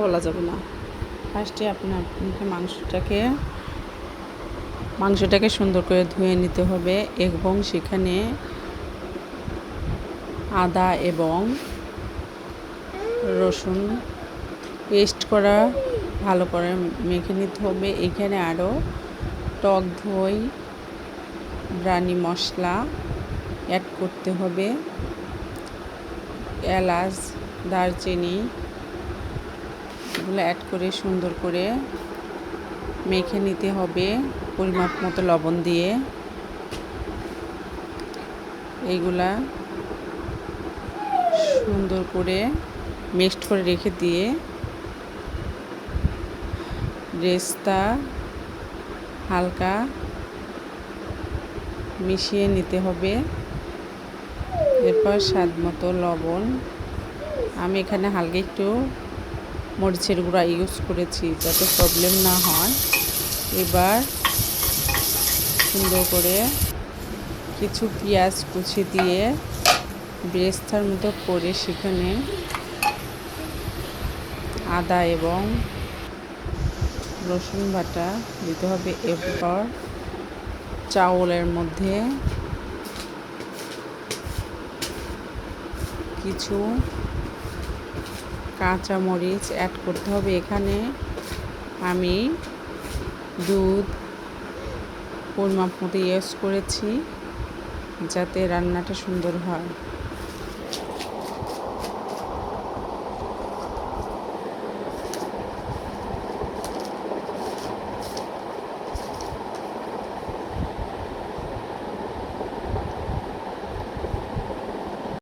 বলা যাবে না। ফার্স্টে মাংসটাকে সুন্দর করে ধুয়ে নিতে হবে এবং সেখানে আদা এবং রসুন পেস্ট করা ভালো করে মেখে নিতে হবে। এখানে আরও টক দই, রানি মশলা অ্যাড করতে হবে, এলাচ, দারচিনি এগুলো অ্যাড করে সুন্দর করে মেখে নিতে হবে পরিমাপ মতো লবণ দিয়ে। এইগুলা সুন্দর করে মিক্সড করে রেখে দিয়ে রেস্তা হালকা মিশিয়ে নিতে হবে। এরপর স্বাদ মতো লবণ, আমি এখানে হালকা একটু মরিচের গুঁড়া ইউজ করেছি যাতে প্রবলেম না হয়। এবার সুন্দর করে কিছু পেঁয়াজ কুচি দিয়ে বেরেস্তার মতো করে সেখানে আদা এবং রসুন বাটা দিতে হবে। এরপর চাউলের মধ্যে কিছু কাঁচা মরিচ অ্যাড করতে হবে। এখানে আমি দুধ পরিমাপ মতো ইউজ করেছি যাতে রান্নাটা সুন্দর হয়।